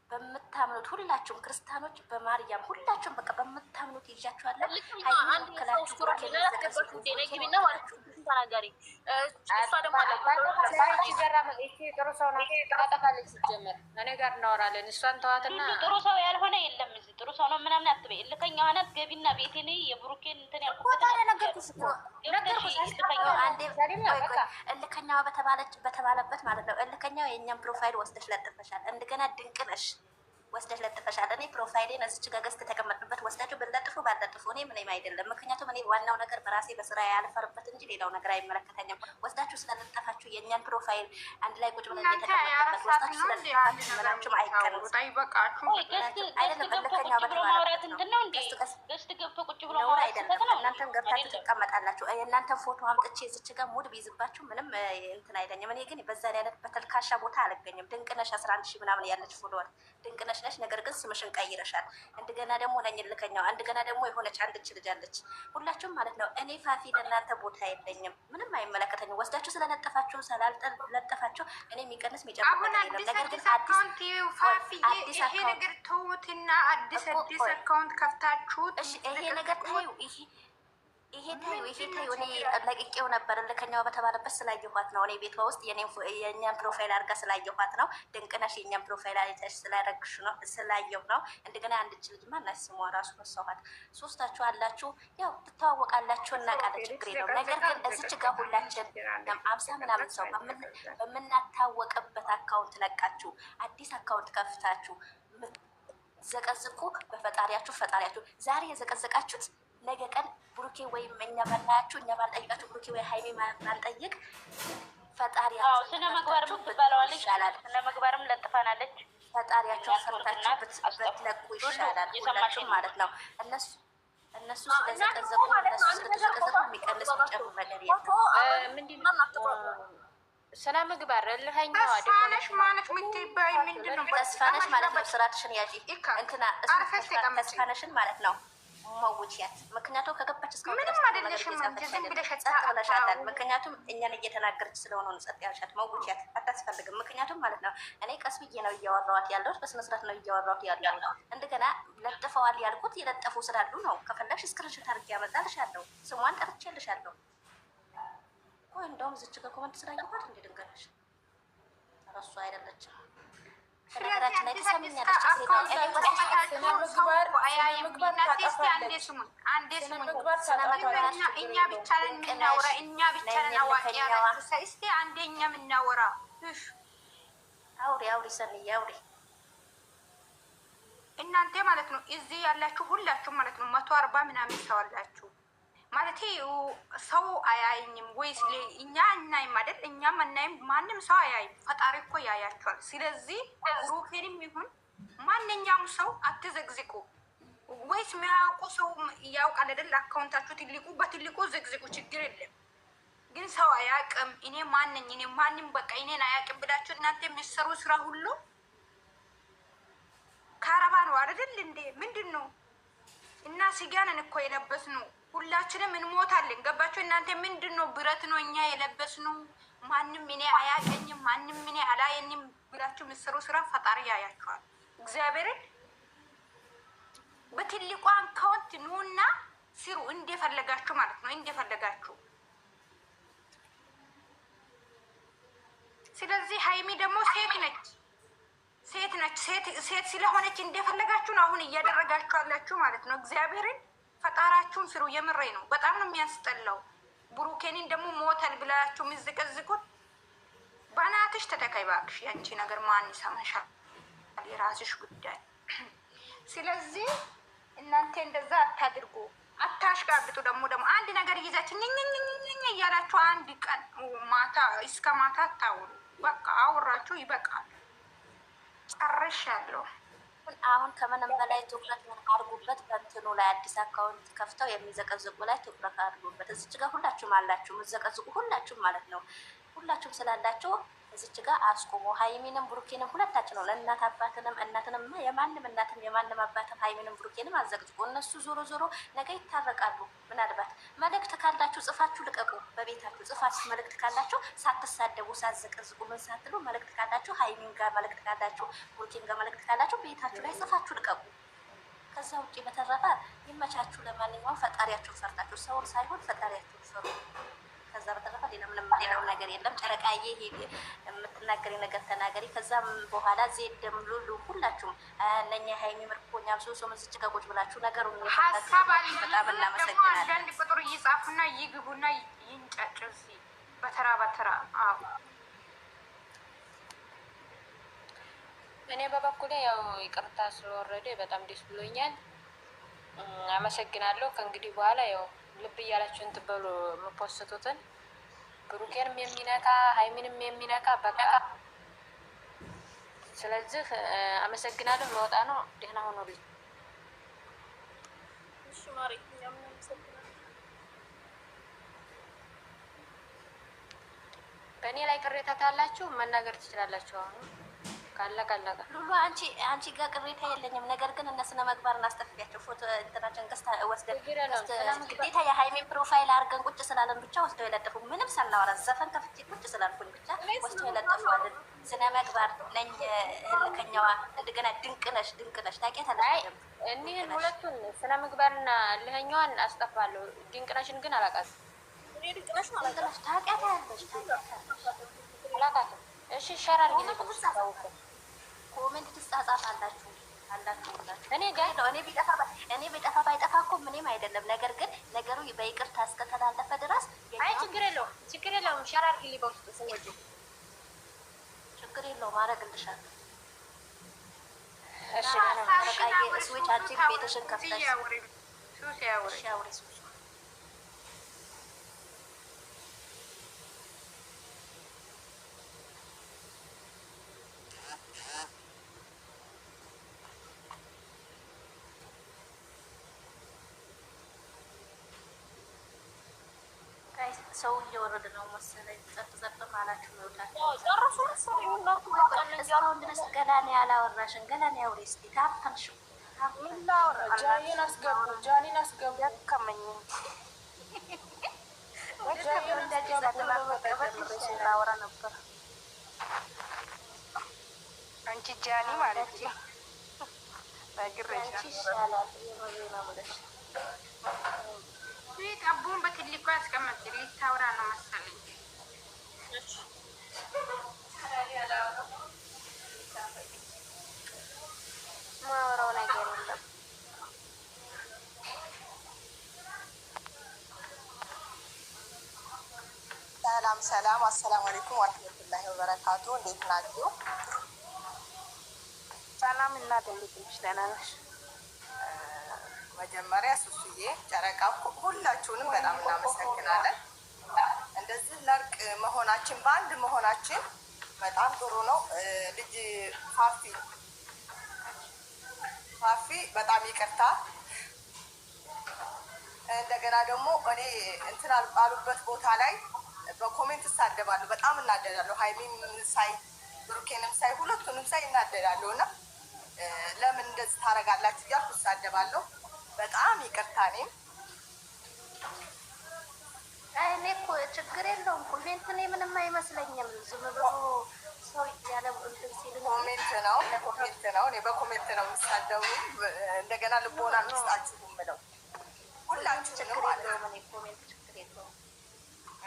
በምታምኑት ሁላችሁም ክርስቲያኖች በማርያም ሁላችሁም በቃ በምታምኑት ይዣችኋለሁ። ሃይማኖት ከላችሁ ተናገሪ። እሷ ደግሞ ጥሩ ሰው ናት። ታጠፋለች። ሲጀመር እኔ ጋር እናወራለን። እሷን ተዋትና ጥሩ ሰው ያልሆነ የለም እዚህ ጥሩ ሰው ነው ምናምን አትበይ። እልከኛ ሆናት ገቢና ቤቴ ነይ የብሩኬን እንትን ያልኩት ነገርኩሽ እኮ ነገርኩሽ። እልከኛዋ በተባለበት ማለት ነው። እልከኛው የእኛም ፕሮፋይል ወስደሽ ለጥፈሻል። እንደገና ድንቅ ነሽ ወስደሽ ለጥፈሻል። እኔ ፕሮፋይሌን እዚች ጋር ገዝት የተቀመጥንበት ወስዳችሁ ብለጥፉ ባለጥፉ እኔ ምንም አይደለም። ምክንያቱም እኔ ዋናው ነገር በራሴ በስራ ያልፈርበት እንጂ ሌላው ነገር አይመለከተኝም። ወስዳችሁ ስለለጠፋችሁ የእኛን ፕሮፋይል አንድ ላይ ቁጭ ብለን የተቀመጥንበት ወስዳችሁ ስለለጠፋችሁ ምናችሁም አይቀርም። አይደለም እልከኛው በተባለበት ነው። ገዝት ገብቶ ቁጭ ብሎ ነውር አይደለም። እናንተም ገብታችሁ ትቀመጣላችሁ። የእናንተን ፎቶ አምጥቼ እዚች ጋር ሙድ ቢይዝባችሁ ምንም እንትን አይለኝም። እኔ ግን በዛ አይነት በተልካሻ ቦታ አልገኝም። ድንቅነሽ 11 ሺህ ምናምን ያለች ፎሎወር ድንቅነሽ ነሽ። ነገር ግን ስምሽን ቀይረሻል። እንደገና ደግሞ ነኝ ልከኛው። እንደገና ደግሞ የሆነች አንድች ልጅ አለች። ሁላችሁም ማለት ነው። እኔ ፋፊ ለእናንተ ቦታ የለኝም። ምንም አይመለከተኝም። ወስዳችሁ ስለለጠፋችሁ ስላልለጠፋችሁ እኔ የሚቀንስ የሚጨምር ነገር የለም። ነገር ግን አዲስ አካውንት ተውትና አዲስ አካውንት ከፍታችሁት ይሄ ነገር ታዩ ይሄ ታዩ እኔ ለቅቄው ነበር። ልከኛው በተባለበት ስላየኋት ነው። እኔ ቤቷ ውስጥ የእኛን ፕሮፋይል አድርጋ ስላየኋት ነው። ድንቅነሽ የእኛን ፕሮፋይል አይተሽ ስላረግሽ ነው ስላየሁ ነው። እንደገና አንድች ልጅ ማናት ስሟ ራሱ ረሳኋት። ሶስታችሁ አላችሁ፣ ያው ትተዋወቃላችሁ፣ እናውቃለን፣ ችግር የለውም። ነገር ግን እዚች ጋር ሁላችን 50 ምናምን ሰው በምናታወቅበት አካውንት ለቃችሁ አዲስ አካውንት ከፍታችሁ ዘቀዝቁ። በፈጣሪያችሁ ዛሬ የዘቀዘቃችሁት ነገ ቀን ብሩኬ ወይም እኛ ባናያችሁ እኛ ባንጠይቃችሁ ብሩኬ ወይ ሀይሜ ባንጠይቅ ፈጣሪያችሁ ስነ ምግባርም ትባለዋለች። ስነ ምግባርም ለጥፋናለች። ፈጣሪያችሁ ፈርታችሁ ብትለቁ ይሻላል። ሁላችሁም ማለት ነው። እነሱ ስለዘቀዘቁ የሚቀንስ የሚጨምር ነገር የለም። ምንድነው ስነ ምግባር እልኸኛዋ ተስፋነሽ ማለት ምትባይ ምንድነው? ተስፋነሽ ማለት ነው። ስራትሽን ያዢ እንትና ተስፋነሽን ማለት ነው። መውቻት ምክንያቱም ከገባች እስካሁን ምንም አይደለሽም። ዝም ብለሽ ተጣጣላሻታል። ምክንያቱም እኛን እየተናገረች ስለሆነ ነው ጸጥ ያልሻት። መውቻት አታስፈልግም። ምክንያቱም ማለት ነው እኔ ቀስ ብዬ ነው እያወራኋት ያለሁት፣ በስነ ስርዓት ነው እያወራኋት ያለሁት። እንደገና ለጥፈዋል ያልኩት የለጠፉ ስላሉ ነው። ከፈለግሽ ስክሪንሾት አድርጌ ያመጣልሻለሁ። ስሟን ጠርቼልሻለሁ። ቆይ እንደውም ዝች ጋር ኮመንት ስላየኋት እንደ ድንገረሽ እረሱ አይደለችም። ነገራችን ላይ ተሰምኛለች። እኛ ብቻ ነን የምናወራ፣ እኛ ብቻ ነን አዋቂ ያላችሁ። እስኪ አንደኛ የምናወራ አውሪ ሰንዬ አውሪ። እናንተ ማለት ነው እዚህ ያላችሁ ሁላችሁ ማለት ነው 140 ምናምን ሰው አላችሁ ማለት ሰው አያይኝም ወይስ እኛ እናይም አይደል? እኛም እናይም፣ ማንም ሰው አያይም። ፈጣሪ እኮ ያያቸዋል። ስለዚህ ሩኬንም ይሁን ማንኛውም ሰው አትዘግዝቁ። ወይስ የሚያውቁ ሰው ያውቃል አይደል? አካውንታችሁ ትልቁ በትልቁ ዘግዝቁ፣ ችግር የለም። ግን ሰው አያውቅም። እኔ ማንኝ እኔ ማንም በቃ እኔን አያውቅም ብላችሁ እናንተ የሚሰሩ ስራ ሁሉ ካረባ ነው አይደል እንዴ? ምንድን ነው? እና ስጋንን እኮ የለበስነው ሁላችንም እንሞታለን። ገባችሁ? እናንተ ምንድን ነው ብረት ነው እኛ የለበስነው። ማንም እኔ አያቀኝም፣ ማንም እኔ አላየኝም ብላችሁ የምትሰሩ ስራ ፈጣሪ ያያችኋል። እግዚአብሔርን በትልቁ አካውንት ኑና ስሩ እንደፈለጋችሁ ማለት ነው፣ እንደፈለጋችሁ። ስለዚህ ሀይሚ ደግሞ ሴት ስለሆነች እንደፈለጋችሁ ነው አሁን እያደረጋችሁ አላችሁ ማለት ነው። እግዚአብሔርን ፈጣራችሁን ስሩ። የምሬ ነው። በጣም ነው የሚያስጠላው። ብሩኬንን ደግሞ ሞተል ብላችሁ የምትዘቀዝቁት በናትሽ ተተካይ እባክሽ። ያንቺ ነገር ማን ይሰማሻል? የራስሽ ጉዳይ። ስለዚህ እናንተ እንደዛ አታድርጉ፣ አታሽጋብጡ። ደግሞ አንድ ነገር ይዛችሁ ኝኝኝኝ እያላችሁ አንድ ቀን ማታ እስከ ማታ አታውሩ። በቃ አውራችሁ ይበቃል። ጨርሻለሁ። አሁን ከምንም በላይ ትኩረት አድርጉበት። በእንትኑ ላይ አዲስ አካውንት ከፍተው የሚዘቀዝቁ ላይ ትኩረት አድርጉበት። እዚች ጋር ሁላችሁም አላችሁ የምትዘቀዝቁ ሁላችሁም ማለት ነው። ሁላችሁም ስላላችሁ እዚች ጋር አስቁሙ። ሀይሚንም ብሩኬንም ሁለታችን ነው። ለእናት አባትንም እናትንም የማንም እናትም የማንም አባትም ሀይሚንም ብሩኬንም አዘቅዝቁ። እነሱ ዞሮ ዞሮ ነገ ይታረቃሉ። ምናልባት መልእክት ካላችሁ ጽፋችሁ ልቀቁ። በቤታችሁ ጽፋችሁ መልእክት ካላችሁ ሳትሳደቡ ሳትዘቀዝቁ ምን ሳትሉ መልእክት ካላችሁ ሀይሚን ጋር መልእክት ካላችሁ ብሩኬን ጋር መልእክት ካላችሁ ቤታችሁ ላይ ጽፋችሁ ልቀቁ። ከዛ ውጭ በተረፈ ይመቻችሁ። ለማንኛውም ፈጣሪያችሁን ፈርታችሁ ሰውን ሳይሆን ፈጣሪያችሁን ፈሩ። ከዛ በተረፈ ሌላ ምንም ማለው ነገር የለም። ጨረቃዬ የምትናገሪ ነገር ተናገሪ። ከዛም በኋላ ዜድም ሉሉ ሁላችሁም ለእኛ ሀይሚ ምርኮኛ ብሶ መዝጭ ከቁጭ ብላችሁ ነገሩን ሀሳብ በጣም እናመሰግናለን። አንዳንድ ቁጥር እየጻፉና ይግቡና ይንጫጩ በተራ በተራ። አዎ እኔ በበኩሌ ያው ይቅርታ ስለወረደ በጣም ደስ ብሎኛል። አመሰግናለሁ። ከእንግዲህ በኋላ ያው ልብ እያላችሁ እንትን በሉ የምፖስቱትን ብሩኬንም የሚነካ ሀይሚንም የሚነካ በቃ። ስለዚህ አመሰግናለሁ። መውጣ ነው። ደህና ሆኖልኝ። እሺ ማሪ እኛም እናመሰግናለን። በእኔ ላይ ቅሬታ ካላችሁ መናገር ትችላላችሁ። አሁን ካለቀ ሉሉ አንቺ ጋር ቅሬታ የለኝም። ነገር ግን እነ ስነ ምግባር እናስጠፍያቸው ፎቶ እንትናችን ገዝታ ወስደን ግዴታ የሀይሜን ፕሮፋይል አድርገን ቁጭ ስላለን ብቻ ወስደው የለጠፉ ምንም ሳናወራ ዘፈን ከፍቼ ቁጭ ስላልኩኝ ብቻ ወስደው የለጠፉዋለን። ስነ ምግባር ነኝ ህልከኛዋ እንደገና ድንቅነሽ ታውቂያታለሽ። እኒህን ሁለቱን ስነ ምግባርና ልህኛዋን አስጠፋለሁ። ድንቅነሽን ግን አላውቃትም። ድንቅነሽ ታውቂያታለሽ አላውቃትም። እሺ ይሻላል ግን ኮሜንት ትጻጻፋላችሁ እኔ ጋር እኔ ቢጠፋ ባይጠፋ እኮ ምንም አይደለም። ነገር ግን ነገሩ በይቅርታ እስከተላለፈ ድረስ አይ ችግር የለውም። ሸር አድርጊልኝ በውስጥ ስወጪ ችግር የለውም። አደርግልሻለሁ። እሺ ስዊች አንቺ ቤትሽን ከፍተሽ አውሪ ሰው እየወረደ ነው መሰለኝ። ጸጥ ማላችሁ ነው እስካሁን ድረስ ገላኔ ያላወራሽን ገላኔ አውሪ እስኪ። ታፍተንሽ ጃኒን አስገቡ ደከመኝ ላወራ ነበር። አንቺ ጃኒ ማለት ነው። ይሻላል የመብለሽ አቡን በትልቁ ያስቀመጥ ልታወራ ነው መሰለኝ። ማወራው ነገር የለም። ሰላም አሰላሙ አለይኩም ወራህመቱላሂ ወበረካቱ። እንዴት ናችሁ? ሰላም እናት፣ እንዴት ነሽ? ደህና ነሽ? መጀመሪያ ሱሱዬ ጨረቃ ሁላችሁንም በጣም እናመሰግናለን። እንደዚህ ለርቅ መሆናችን በአንድ መሆናችን በጣም ጥሩ ነው። ልጅ ፋፊ በጣም ይቅርታ። እንደገና ደግሞ እኔ እንትን አሉበት ቦታ ላይ በኮሜንት እሳደባለሁ። በጣም እናደዳለሁ። ሀይሚም ሳይ ብሩኬንም ሳይ ሁለቱንም ሳይ እናደዳለሁ እና ለምን እንደዚህ ታደርጋላችሁ እያልኩ እሳደባለሁ። በጣም ይቅርታ። እኔ እኮ ችግር የለውም። ኮሜንት እኔ ምንም አይመስለኝም። ዝም ብሎ ሰው ያለ እንትን ሲል ኮሜንት ነው። እኔ በኮሜንት ነው የምሳደቡ። እንደገና ልቦና ምስጣችሁ ምለው ሁላችሁንም ማለት ነው። እኔ ኮሜንት ችግር የለውም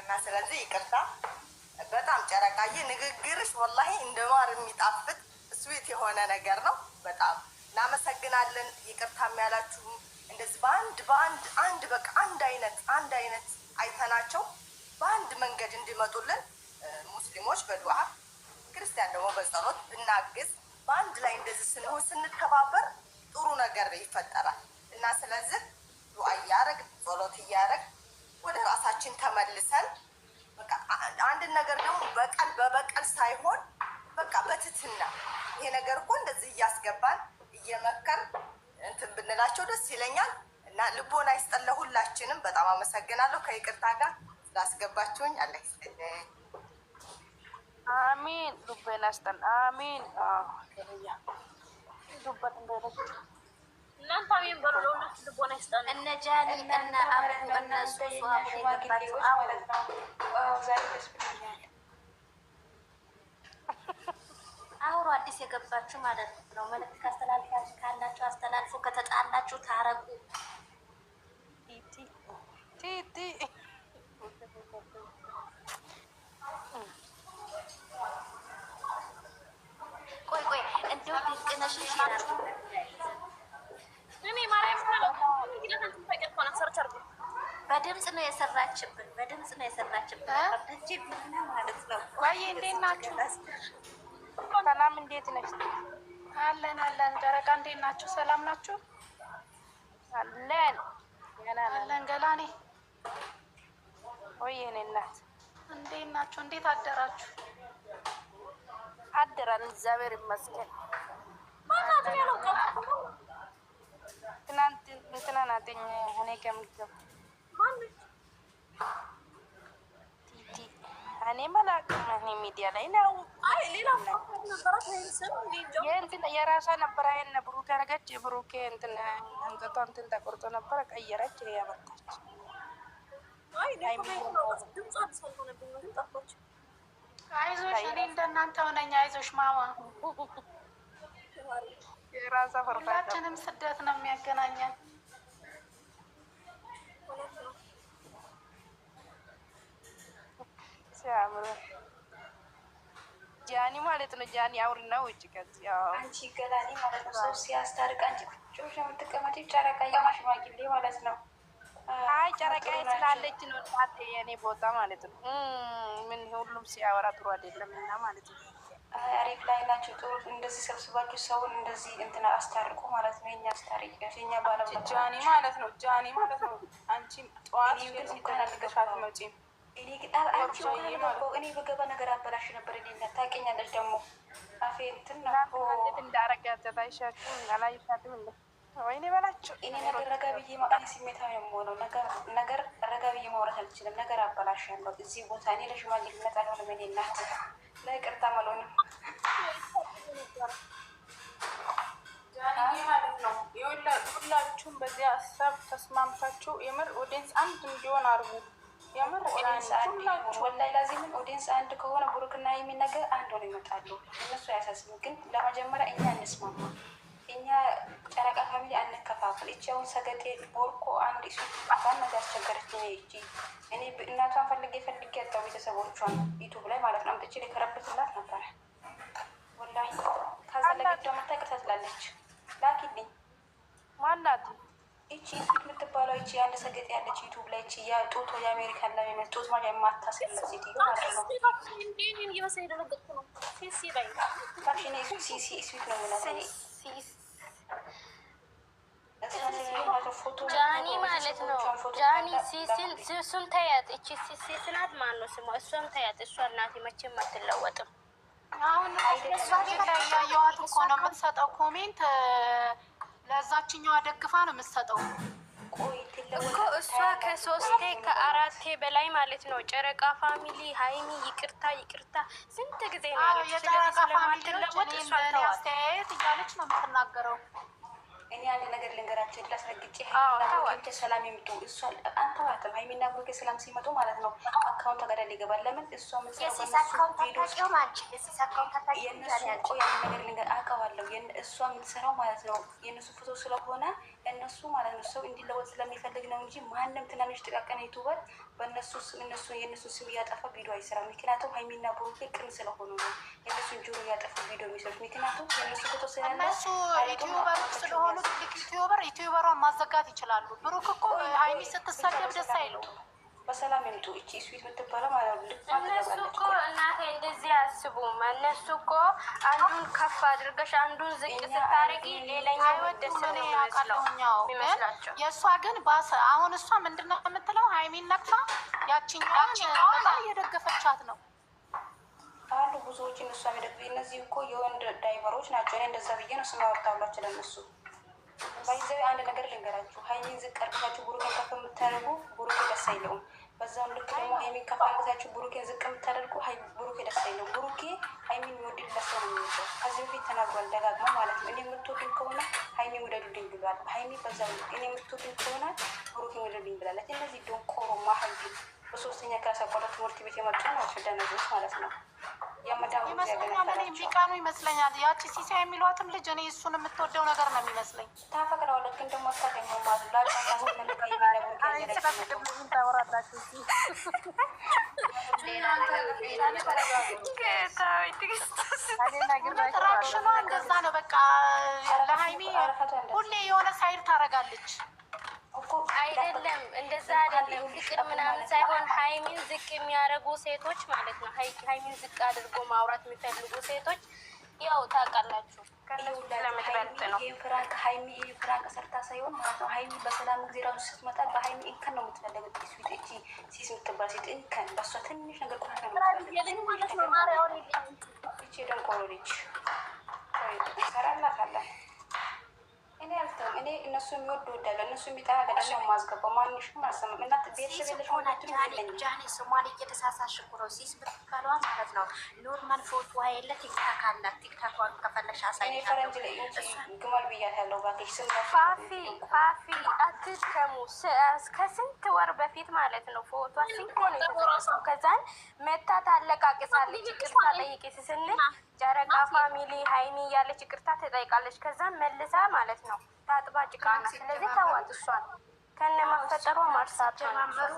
እና ስለዚህ ይቅርታ። በጣም ጨረቃዬ ንግግርሽ ወላሂ እንደ ማር የሚጣፍጥ ስዊት የሆነ ነገር ነው። በጣም እናመሰግናለን። ይቅርታም ያላችሁም እንደዚህ በአንድ በቃ አንድ አይነት አይተናቸው በአንድ መንገድ እንዲመጡልን ሙስሊሞች በዱዓ ክርስቲያን ደግሞ በጸሎት ብናግዝ በአንድ ላይ እንደዚህ ስንሆን ስንተባበር ጥሩ ነገር ይፈጠራል እና ስለዚህ ዱዓ እያደረግ ጸሎት እያደረግ ወደ ራሳችን ተመልሰን በቃ አንድ ነገር ደግሞ በበቀል ሳይሆን በቃ በትትና ይሄ ነገር እኮ እንደዚህ እያስገባን እየመከር እንትን ብንላቸው ደስ ይለኛል እና ልቦና ይስጠን ለሁላችንም። በጣም አመሰግናለሁ። ከይቅርታ ጋር ስላስገባችሁኝ አላህ ይስጥልኝ። አሚን። ልቦና ይስጠን። አሚን። ዱበት እንደለች እናንተ አሜን በሉ። ለሁላችሁ ልቦና ይስጠን። እነ ጃኒ እነ አቡ እነ ሱሱ አውሮ አዲስ የገባችሁ ማለት ነው። መልዕክት ካስተላልፋችሁ ካላችሁ አስተላልፉ። ከተጣላችሁ ታረቁ። ቲ ቆይ ቆይ እንደው ድንቅነሽ ይችላል። እኔ ማርያም በድምፅ ነው የሰራችብን፣ በድምፅ ነው የሰራችብን ማለት ነው። ወይ እንዴት ናችሁ? ሰላም እንዴት ነሽ? አለን አለን። ጨረቃ እንዴት ናችሁ? ሰላም ናችሁ? አለን አለን። ገላኔ ወይ የኔ እናት እንዴት ናችሁ? እንዴት አደራችሁ? አደራን እግዚአብሔር ይመስገን። ትናንት እንትና ናትኝ እኔ ከምገብ ቲቲ እኔ መላቅም እኔ ሚዲያ ላይ ነው የእንትን የራሷ ነበረ ይሄን ብሩክ ያደረገች የብሩኬ እንትን አንገቷ እንትን ተቆርጦ ነበረ ቀየረች ያመጣች አይዞሽ እኔ እንደናንተ ሆነኝ። አይዞሽ ማማ የራሷ ሁላችንም ስደት ነው የሚያገናኘን። ሲያምር ጃኒ ማለት ነው። ጃኒ አውሪና ውጭ ከዚህ አንቺ ገላኔ ማለት ነው። ሰው ሲያስታርቅ አንቺ ጮሽ የምትቀመጪ ጨረቃ የማሽማግሌ ማለት ነው። አይ ጨረቃ ስላለች ነው ጣት የኔ ቦታ ማለት ነው። ምን ሁሉም ሲያወራ ጥሩ አይደለም እና ማለት ነው። አሪፍ ላይ ናቸው። ጥሩ እንደዚህ ሰብስባችሁ ሰውን እንደዚህ እንትና አስታርቁ ማለት ነው። የኛ አስታርቂ የኛ ባለሙያ ጃኒ ማለት ነው። ጃኒ ማለት ነው። አንቺ ጠዋት ሲተናልገሻት መጪ እኔ በገባ ነገር አበላሽ ነበር። እኔ ታውቂኛለሽ ደግሞ አፌ እንትን እንዳረጋዘታይሻችሁ አላይሻትም እንደ ወይኔ በላቸው። እኔ ነገር ረጋ ብዬ እኔ ስሜታዊ ነው የምሆነው። ነገር ረጋ ብዬ ማውራት አልችልም። ነገር አበላሽ ያለው እዚህ ቦታ እኔ ለሽማግሌነት አልሆንም። እኔ እናት ለይቅርታ አልሆንም ማለት ነው። ሁላችሁም በዚህ ሀሳብ ተስማምታችሁ የምር ኦዲየንስ አንድ እንዲሆን አድርጉ። የምር ኦዲየንስ አንድ ወላሂ ላዚምን ኦዲየንስ አንድ ከሆነ ብሩክና የሚነገር አንድ ሆነ ይመጣሉ። እነሱ አያሳስብም። ግን ለመጀመሪያ እኛ እንስማማ። እኛ ጨረቃ ፋሚሊ አንከፋፍል። እቺ አሁን ሰገጤ ቦርኮ አንድ ሱ አፋን ነገር አስቸገረች። እኔ እናቷን ፈልጌ ያጣው ቤተሰቦቿን ዩቱብ ላይ ማለት ነው አምጥቼ ሊከረብትላት ነበረ ወላሂ። ከዛ ለግዳ መታ ይቅርታ ትላለች። ላኪልኝ ማናት እቺ ስዊት የምትባለው እቺ አንድ ሰገጤ ያለች ዩቱብ ላይ እቺ ያ ጦቶ የአሜሪካን ላይ የሚመስ ጦት ማለት የማታስለ ሴትዮ ማለት ነው። ስዊት ነው ምናምን ጃኒ ማለት ነው። ጃኒ ሲሲን ተያት። እቺ ሲሲ ናት። ማን ነው ስሟ? እሷን ተያት። እሷ እናቴ መቼም አትለወጥም። አሁን ላይ ያየዋት እኮ ነው የምትሰጠው ኮሜንት። ለዛችኛዋ ደግፋ ነው የምትሰጠው እኮ እሷ ከሶስቴ ከአራቴ በላይ ማለት ነው። ጨረቃ ፋሚሊ ሀይሚ ይቅርታ ይቅርታ ስንት ጊዜ ነው የጨረቃ ፋሚሊዎች እኔ አስተያየት እያለች ነው የምትናገረው። እኔ አንድ ነገር ልንገራቸው ላስረግጬ ሀይሚና ሰላም የሚጡ እሷ አንተዋትም። ሀይሚና ብሩኬ ሰላም ሲመጡ ማለት ነው አካውንት ገደል ይገባል። ለምን እሷ የእነሱ እኮ ያን ነገር ልንገር አውቀዋለሁ። እሷ የምትሰራው ማለት ነው የእነሱ ፎቶ ስለሆነ እነሱ ማለት ነው ሰው እንዲለወጥ ስለሚፈልግ ነው እንጂ ማንም ትናንሽ ጥቃቅን ዩቱበር በእነሱ ስም የእነሱ ስም እያጠፋ ቪዲዮ አይሰራም። ምክንያቱም ሀይሚና ብሩኬ ቅን ስለሆኑ ነው የእነሱን ጆሮ እያጠፉ ቪዲዮ የሚሰሩት። ምክንያቱም የእነሱ ፎቶ ስላለ እነሱ ዩቲዩበር ስለሆኑ ትልቅ ዩቲዩበሯን ማዘጋት ይችላሉ። ብሩክ እኮ ሀይሚ ስትሰደብ ደስ አይለው። በሰላም ይምጡ። እቺ ስዊት የምትባለው ማለት ነው እነሱ እኮ እናቴ እንደዚህ አያስቡም። እነሱ እኮ አንዱን ከፍ አድርገሽ አንዱን ዝቅ ስታደርጊ ሌላኛው ደስ ይመስላቸው። የእሷ ግን ባሰ። አሁን እሷ ምንድን ነው የምትለው? ሀይሚን ነቅፋ ያችኛውን በጣም እየደገፈቻት ነው አሉ ብዙዎች። እነሱ የሚደግፉ እነዚህ እኮ የወንድ ዳይቨሮች ናቸው። እኔ እንደዛ ብዬ ነው ስም ያወጣሁላቸው ለእነሱ። ባይዘዊ አንድ ነገር ልንገራችሁ፣ ሀይሚን ዝቅ አድርጋችሁ ብሩኬን ከፍ የምታደርጉ ብሩኬ ደስ አይለውም። በዛም ልክ ደግሞ ሀይሚን ከፍ አድርጋችሁ ብሩኬን ዝቅ የምታደርጉ ብሩኬ ደስ አይለውም። ብሩኬ ሀይሚን የሚወድድ ለሰው ነው የሚወደው። ከዚህ በፊት ተናግሯል ደጋግሞ ማለት ነው። እኔ የምትወድኝ ከሆነ ሀይሚን ውደዱልኝ ብሏል። ሀይሚ በዛው ልክ እኔ የምትወድኝ ከሆነ ብሩኬን ውደዱልኝ ብላለች። እነዚህ ደንቆሮ ማህል በሶስተኛ ክላስ አቋራጭ ትምህርት ቤት የመጡ ናቸው ደነዞች ማለት ነው። ይመስለኛል። እኔ ቢቃኑ ይመስለኛል። ያቺ ሲሳ የሚሏትም ልጅ እኔ እሱን የምትወደው ነገር ነው የሚመስለኝ። ታፈቅረዋለች ግን ደግሞ አታገኘውም ማለት ትራክሽኗ እንደዛ ነው። በቃ ለሀይሚ ሁሌ የሆነ ሳይድ ታደርጋለች። አይደለም እንደዛ አይደለም። ፍቅር ምናምን ሳይሆን ሀይሚን ዝቅ የሚያደርጉ ሴቶች ማለት ነው። ሀይሚን ዝቅ አድርጎ ማውራት የሚፈልጉ ሴቶች ያው ታውቃላችሁ ከነሱ ስለምትበልጥ ነው። ይህ ፍራንክ ሀይሚ ይህ ፍራንክ ሰርታ ሳይሆን ማለት ነው። ሀይሚ በሰላም ጊዜ ራሱ ስትመጣ በሀይሚ እንከን ነው የምትፈለገው። ስዊት እቺ ሲስ የምትባል ሴት እንከን በእሷ ትንሽ ነገር ቆሻሻ ነው የምትፈልገው። እቺ ደንቆሮ ልጅ ሰራላታለን። እኔ አልተውም። እኔ እነሱ የሚወዱ ወዳለ እነሱ የሚጠራ ገደል ነው የማስገባው። ማንሽም አልሰማም። እናት ቤተሰብ የለሽ ሆናችን ጃኔ ስሟን እየተሳሳሽ ኩሮ ሲስ ብትባለዋ ማለት ነው። ኖርማል ፎቶ የለ ቲክታክ አላት። ቲክታኳን ከፈለሽ አሳይ። እኔ ፈረንጅ ላይ ግመል ብያት ያለው ባኬሽ ስም ፋፊ አትድከሙ። ከስንት ወር በፊት ማለት ነው ፎቶ ሲሆን የተሰራው ከዛን መታ ታለቃቅሳለች። ይቅርታ ጠይቄ ስንል ጨረቃ ፋሚሊ ሀይሚ እያለች ይቅርታ ትጠይቃለች። ከዛን መልሳ ማለት ነው ታጥባ ጭቃ ናት። ስለዚህ ታዋት እሷን ከነ ማፈጠሯ ማርሳት ጀማመሩ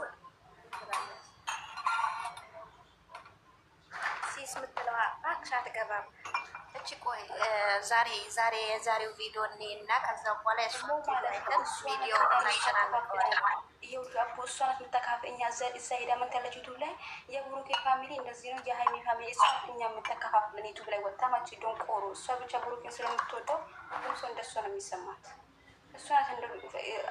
ሲስ ምትለዋ እባክሽ አትገባም። እቺ ቆይ ዛሬ የዛሬው ቪዲዮ እና ከዛ በኋላ እሱ ቪዲዮ ይኸው እሷ ናት የምትተካፍ። እኛ እዛ ሄዳ ምን ያለች ዩቱብ ላይ የብሩኬ ፋሚሊ እንደዚህ ነው፣ የሀይሚ ፋሚሊ እሷ እኛ የምትከፋፍለን ዩቱብ ላይ ወጣ ማች ዶንቆሮ። እሷ ብቻ ብሩኬን ስለምትወደው ሁሉም ሰው እንደሷ ነው የሚሰማት። እሷ ናት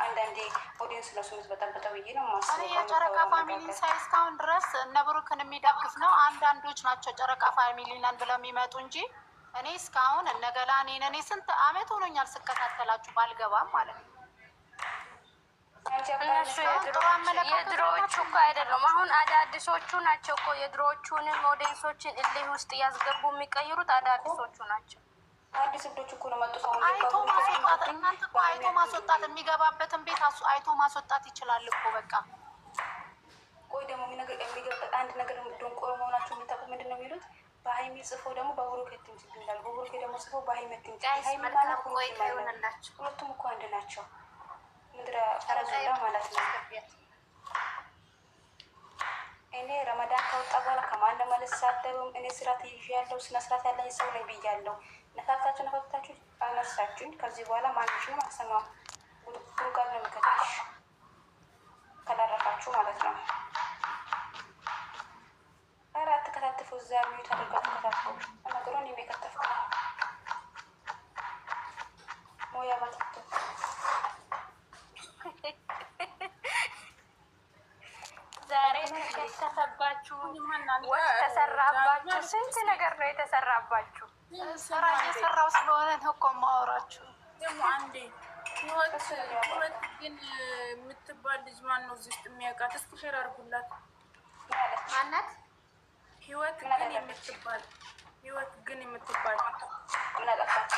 አንዳንዴ ኦዲየንስ ነው የምትበጠበጠው ብዬ ነው ማስበው። እኔ የጨረቃ ፋሚሊ ሳይ እስካሁን ድረስ እነ ብሩክን የሚደግፍ ነው። አንዳንዶች ናቸው ጨረቃ ፋሚሊ ነን ብለው የሚመጡ እንጂ እኔ እስካሁን እነ ገላኔን እኔ ስንት አመት ሆኖኛል ስከታተላችሁ ባልገባም ማለት ነው። እነሱ የድሮዎቹ እኮ አይደለም። አሁን አዳዲሶቹ ናቸው እኮ የድሮዎቹንም ኦዲየንሶችን እልህ ውስጥ እያስገቡ የሚቀይሩት አዳዲሶቹ ናቸው። አዲስ እብዶች እኮ ነው መጡ። ሰው አይቶ ማስወጣት እናንተ እኮ አይቶ ማስወጣት የሚገባበትን ቤት አይቶ ማስወጣት ይችላል እኮ በቃ። ቆይ ደግሞ የሚገባ አንድ ነገር ዶንቆሮ መሆናቸው የምታውቁት ምንድን ነው የሚሉት? በሀይሚ ጽፈው ደግሞ በብሩክ ትምጭ ይላል። በብሩክ ደግሞ ጽፈው በሀይሚ ትምጭ። ሁለቱም እኮ አንድ ናቸው። ምድረ ፈረዙላ ማለት ነው። እኔ ረመዳን ከወጣ በኋላ ከማንም አልሳደብም። እኔ ስርዓት ይዤ ያለው ስነ ስርዓት ያለኝ ሰው ነኝ ብያለሁ። ነፋፍታችሁ አነሳችሁኝ። ከዚህ በኋላ ማንሽንም አልሰማም። ጉሩጋር ነው የሚከተልሽ ከላረፋችሁ ማለት ነው። ኧረ አትከታተፉ። እዛ ሚዩት አድርጋ ተከታተፉ። ነገሩ እኔ የከተፍኩ ሞያ ባትቶ ዛሬ ተከተፈባችሁ፣ ወጥ ተሰራባችሁ፣ ስንት ነገር ነው የተሰራባችሁ። ስራ እየሰራው ስለሆነ ነው እኮ የማወራችሁ። ደግሞ አንዴ ህይወት ግን የምትባል ልጅ ማን ነው እዚህ ውስጥ የሚያውቃት? እስኪ ሼር አድርጉላት። ማናት? ህይወት ግን የምትባል ምን አጠፋች?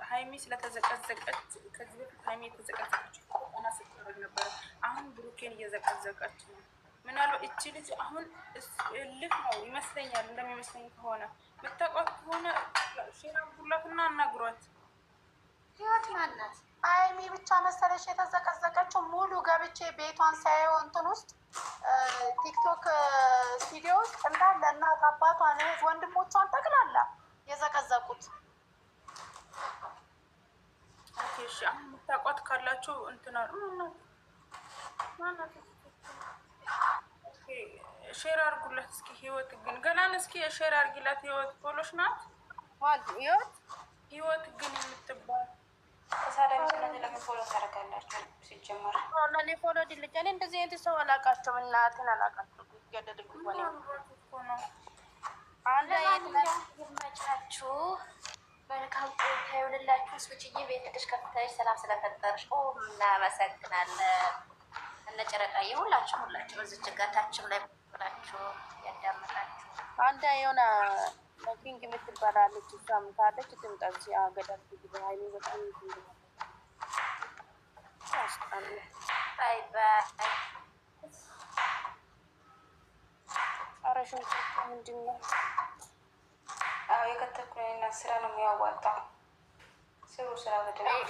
ሀይሚ ስለተዘቀዘቀች ከዚህ በፊት ሀይሚ የተዘቀዘቀች ሆና ስትኖር ነበረ። አሁን ብሩኬን እየዘቀዘቀች ነው። ምናልባት እቺ ልጅ አሁን እልህ ነው ይመስለኛል። እንደሚመስለኝ ከሆነ የምታውቋት ከሆነ ሼር አድርጉላትና አናግሯት። ህይወት ማናት? ሀይሚ ብቻ መሰለሽ የተዘቀዘቀችው። ሙሉ ገብቼ ቤቷን ሳየው እንትን ውስጥ ቲክቶክ ቪዲዮ ውስጥ እንዳለ እናት አባቷን ወንድሞቿን ጠቅላላ የዘቀዘቁት። እሺ አሁን የምታውቋት ካላችሁ እንትና ሼር አድርጉላት እስኪ። ህይወት ግን ገላን እስኪ ሼር አድርጊላት። ህይወት ፎሎሽ ናት ማለት ህይወት ግን የምትባል ተሳዳቢ ስለዚህ ለምን ፎሎ ታደርጋላችሁ? ሲጀመር ለኔ ፎሎ ድልጅ እኔ እንደዚህ አይነት ሰው አላውቃቸውም። እናትን አላውቃቸውም። ይገደድኩ ነው አንድ ይመቻችሁ። መልካም ቆይታ ይሁንላችሁ። ስውጭዬ ቤትሽ ከፍተሽ ሰላም ስለፈጠርሽ እናመሰግናለን። እነ ጨረቃዬ ሁላችሁ እዚች ጋር ታችም ላይ ብላችሁ ያዳመጣችሁ አንድ የሆነ ኪንግ የምትባላለች እሷም ካለች ትምጣ። እዚህ ገደል ሀይሚ በጣም ባይ ባይ ሽንኩርት ምንድን ነው? አዎ የከተኩኝ እና ስራ ነው የሚያዋጣው። ስሩ ስራ በደንብ።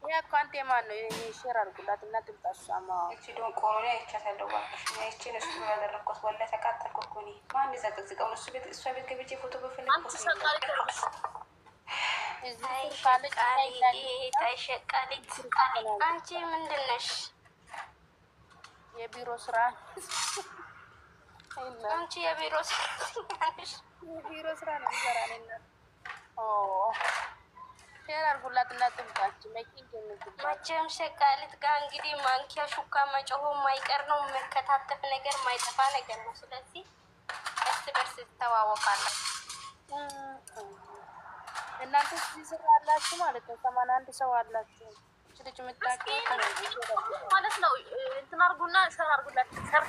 ይሄ አካውንት የማን ነው? ይሄ ሼር አድርጉላት እና ትምጣሻማ። እቺ ዶን ቆሮኔ አይቻታለሁ ባክሽ። እቺን እሱ ያደረኩት ወላሂ ተቃጠልኩ እኮ እኔ። ማን ይዘቅዝቀው? እሱ ቤት እሷ ቤት ገብቼ ፎቶ በፈለግ አንቺ ሸቃሊት ነሽ። አንቺ ምንድን ነሽ? የቢሮ ስራ አንቺ የቢሮ ስራ ነሽ። የቢሮ ስራ ነው የሚሰራ ነና ሼር አድርጉላት እና ትምጣች። መቼም ሸቃሊት ጋር እንግዲህ ማንኪያ ሹካ መጮሆ ማይቀር ነው። መከታተፍ ነገር ማይጠፋ ነገር ነው። ስለዚህ እርስ በርስ ትተዋወቃለች። እናንተ እዚህ ስራ አላችሁ ማለት ነው። 81 ሰው አላችሁ። ልጅ የምታውቂው ማለት ነው። እንትን አድርጉና ሸር አድርጉላት። ሸር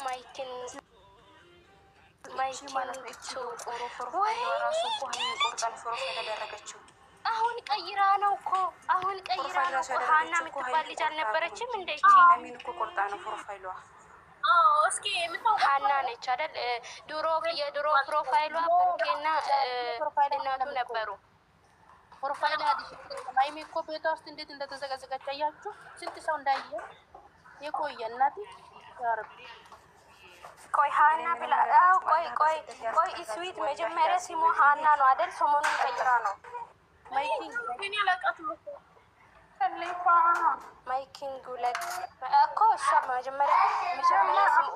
ማይክን አሁን ቀይራ ነው እኮ አሁን ቀይራ ነው እኮ። ሀና የምትባል ልጅ አልነበረችም? እንደቺ አሚን እኮ ቆርጣ ነው ፕሮፋይሏ። እስኪ ሀና ነች አይደል? የድሮ ፕሮፋይሏ ብሩኬና እናቱ ነበሩ። ፕሮፋይል አዲስ ማይሚ እኮ ቤቷ ውስጥ እንዴት እንደተዘቀዘቀች አያችሁ? ስንት ሰው እንዳየ የቆየ እናቴ ያረብ ቆይ ሀና ብላ ቆይ ስዊት መጀመሪያ ስሟ ሀና ነው አይደል? ሰሞኑን ቀይራ ነው ማይኪንግ ሁለት እኮ እሷ መጀመሪያ ስሙ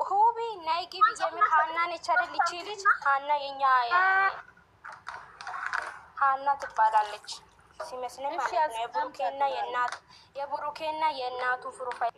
ሁቢ ናይ ግቢ የሚል ሀና ነች አይደል? ይቺ ልጅ ሀና የኛ ሀና ትባላለች ሲመስለኝ ማለት ነው። የብሩኬና የእናቱ የእናቱ ፕሮፋይል